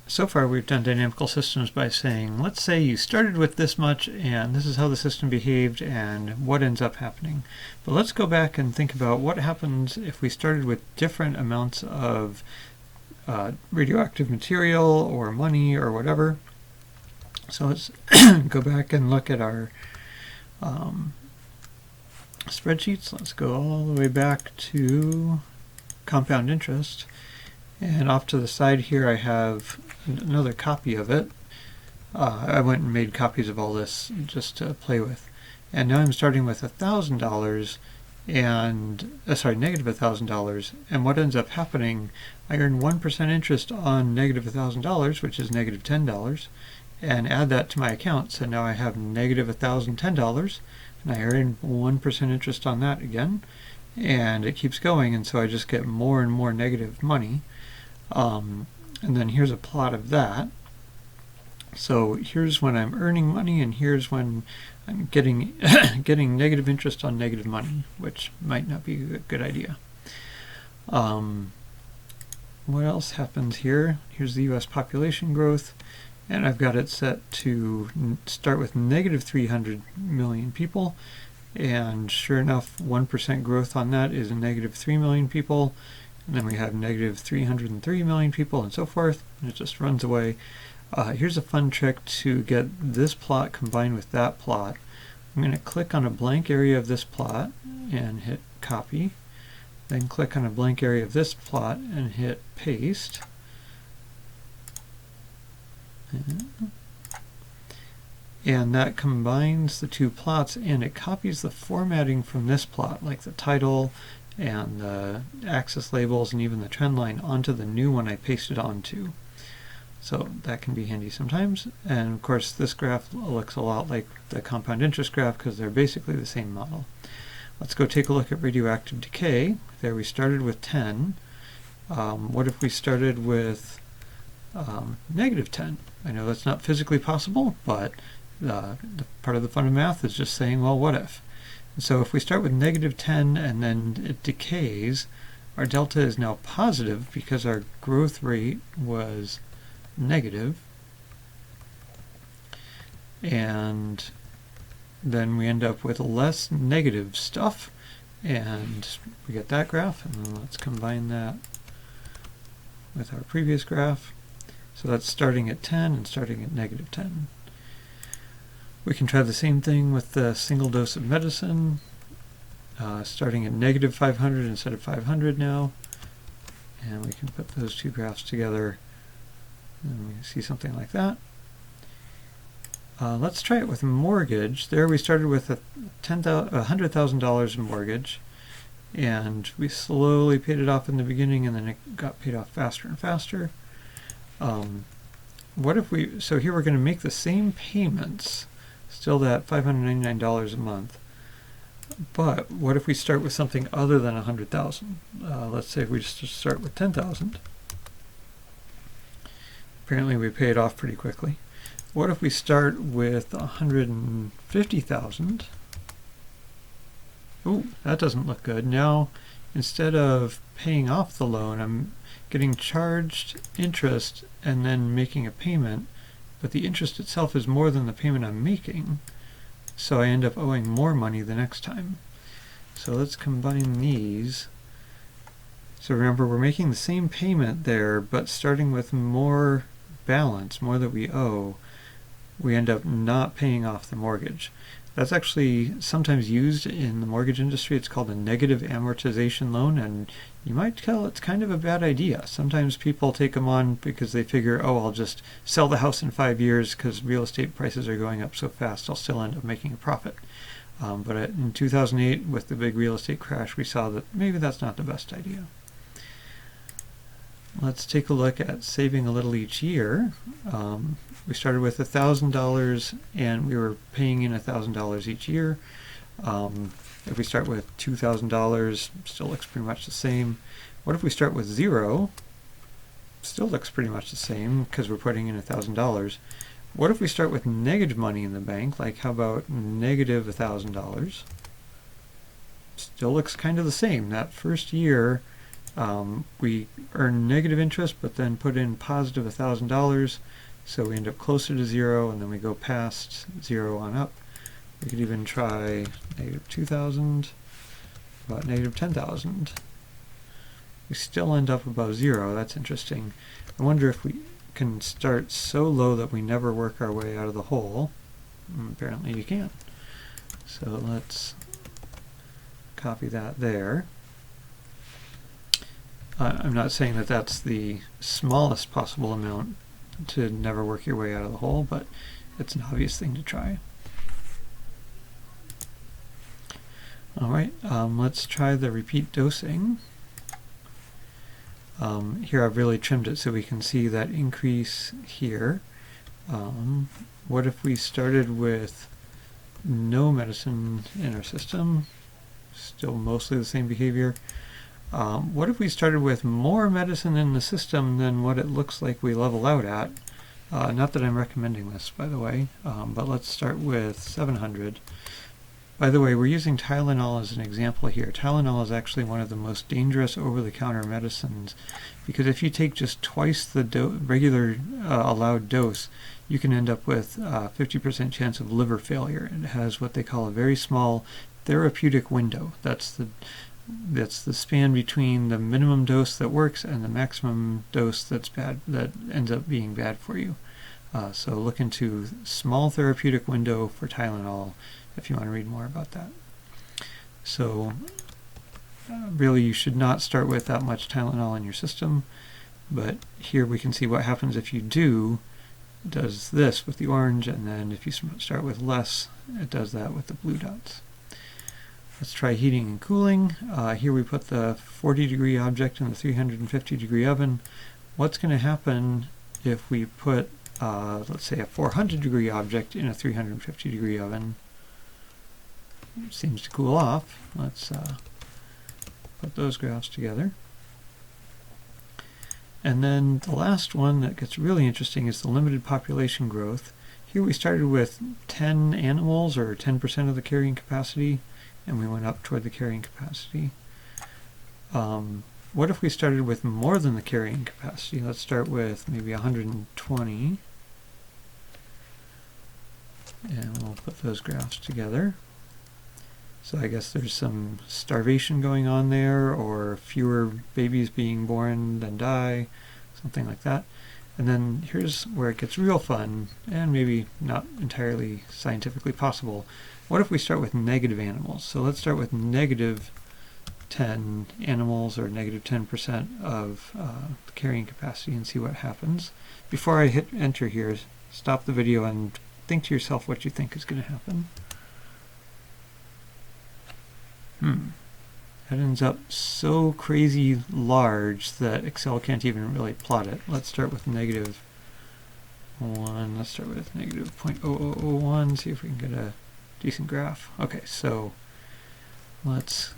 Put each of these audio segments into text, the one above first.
So far we've done dynamical systems by saying, let's say you started with this much and this is how the system behaved and what ends up happening. But let's go back and think about what happens if we started with different amounts of radioactive material or money or whatever. So let's go back and look at our spreadsheets. Let's go all the way back to compound interest. And off to the side here I have another copy of it. I went and made copies of all this just to play with. And now I'm starting with $1,000 and, negative $1,000. And what ends up happening, I earn 1% interest on negative $1,000, which is negative $10, and add that to my account. So now I have negative $1,010, and I earn 1% interest on that again. And it keeps going, and so I just get more and more negative money. And then here's a plot of that. So here's when I'm earning money, and here's when I'm getting getting negative interest on negative money, which might not be a good idea. What else happens here? Here's the US population growth, and I've got it set to start with negative 300 million people, and sure enough, 1% growth on that is a negative 3 million people. And then we have negative 303 million people and so forth, and it just runs away. Here's a fun trick to get this plot combined with that plot. I'm going to click on a blank area of this plot and hit copy. Then click on a blank area of this plot and hit paste. And that combines the two plots, and it copies the formatting from this plot, like the title and the axis labels and even the trend line, onto the new one I pasted onto. So that can be handy sometimes. And of course this graph looks a lot like the compound interest graph because they're basically the same model. Let's go take a look at radioactive decay. There we started with 10. What if we started with negative 10? I know that's not physically possible, but the part of the fun of math is just saying, well, what if? So if we start with negative 10 and then it decays, our delta is now positive because our growth rate was negative. And then we end up with less negative stuff, and we get that graph, and then let's combine that with our previous graph. So that's starting at 10 and starting at negative 10. We can try the same thing with the single dose of medicine, starting at negative 500 instead of 500 now. And we can put those two graphs together, and we see something like that. Let's try it with mortgage. There we started with $100,000 in mortgage, and we slowly paid it off in the beginning, and then it got paid off faster and faster. What if we, so here we're going to make the same payments, still that $599 a month, but what if we start with something other than 100,000? Let's say we just start with 10,000. Apparently we pay it off pretty quickly. What if we start with 150,000? Oh, that doesn't look good. Now, instead of paying off the loan, I'm getting charged interest and then making a payment, but the interest itself is more than the payment I'm making, so I end up owing more money the next time. So let's combine these. So remember, we're making the same payment there, but starting with more balance, more that we owe, we end up not paying off the mortgage. That's actually sometimes used in the mortgage industry. It's called a negative amortization loan, and you might tell it's kind of a bad idea. Sometimes people take them on because they figure, oh, I'll just sell the house in 5 years because real estate prices are going up so fast, I'll still end up making a profit. But in 2008, with the big real estate crash, we saw that maybe that's not the best idea. Let's take a look at saving a little each year. We started with $1,000 and we were paying in $1,000 each year. If we start with $2,000, still looks pretty much the same. What if we start with 0? Still looks pretty much the same because we're putting in $1,000. What if we start with negative money in the bank? Like how about negative $1,000? Still looks kind of the same. That first year we earn negative interest, but then put in positive $1,000, so we end up closer to 0, and then we go past 0 on up. We could even try negative 2,000, about negative 10,000. We still end up above 0. That's interesting. I wonder if we can start so low that we never work our way out of the hole. Apparently you can. So let's copy that there. I'm not saying that that's the smallest possible amount to never work your way out of the hole, but it's an obvious thing to try. Alright, let's try the repeat dosing. Here I've really trimmed it so we can see that increase here. What if we started with no medicine in our system? Still mostly the same behavior. What if we started with more medicine in the system than what it looks like we level out at? Not that I'm recommending this, by the way, but let's start with 700. By the way, we're using Tylenol as an example here. Tylenol is actually one of the most dangerous over-the-counter medicines because if you take just twice the regular allowed dose, you can end up with 50% chance of liver failure. It has what they call a very small therapeutic window. That's the span between the minimum dose that works and the maximum dose that's bad, that ends up being bad for you. So look into small therapeutic window for Tylenol if you want to read more about that. So really you should not start with that much Tylenol in your system, but here we can see what happens if you do. It does this with the orange, and then if you start with less, it does that with the blue dots. Let's try heating and cooling. Here we put the 40-degree object in the 350-degree oven. What's going to happen if we put, let's say, a 400-degree object in a 350-degree oven? It seems to cool off. Let's put those graphs together. And then the last one that gets really interesting is the limited population growth. Here we started with 10 animals, or 10% of the carrying capacity, and we went up toward the carrying capacity. What if we started with more than the carrying capacity? Let's start with maybe 120. And we'll put those graphs together. So I guess there's some starvation going on there, or fewer babies being born than die, something like that. And then here's where it gets real fun, and maybe not entirely scientifically possible. What if we start with negative animals? So let's start with negative 10 animals, or negative 10% of the carrying capacity, and see what happens. Before I hit enter here, stop the video and think to yourself what you think is going to happen. That ends up so crazy large that Excel can't even really plot it. Let's start with negative 1. Let's start with negative 0.0001, see if we can get a decent graph. Okay, so let's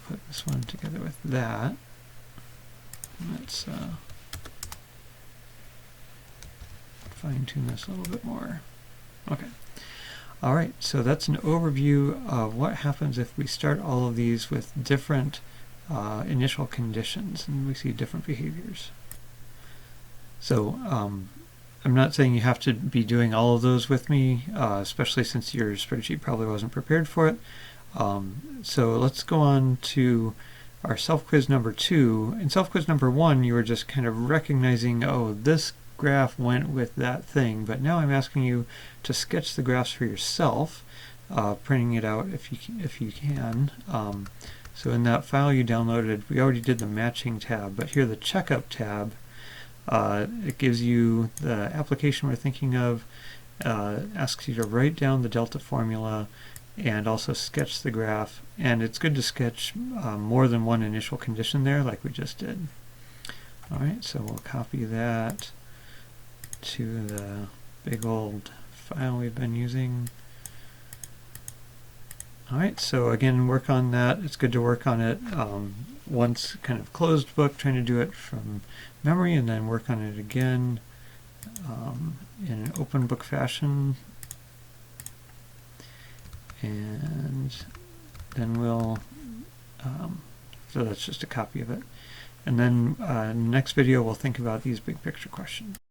put this one together with that. Let's fine-tune this a little bit more. Okay. Alright, so that's an overview of what happens if we start all of these with different initial conditions, and we see different behaviors. So I'm not saying you have to be doing all of those with me, especially since your spreadsheet probably wasn't prepared for it. So let's go on to our self-quiz number 2. In self-quiz number 1, you were just kind of recognizing, oh, this graph went with that thing, but now I'm asking you to sketch the graphs for yourself, printing it out if you can. So in that file you downloaded, we already did the matching tab, but here the checkup tab, it gives you the application we're thinking of, asks you to write down the delta formula and also sketch the graph, and it's good to sketch more than one initial condition there like we just did. Alright, so we'll copy that to the big old file we've been using. Alright, so again, work on that. It's good to work on it once kind of closed book, trying to do it from memory, and then work on it again in an open book fashion. And then we'll, so that's just a copy of it. And then next video we'll think about these big picture questions.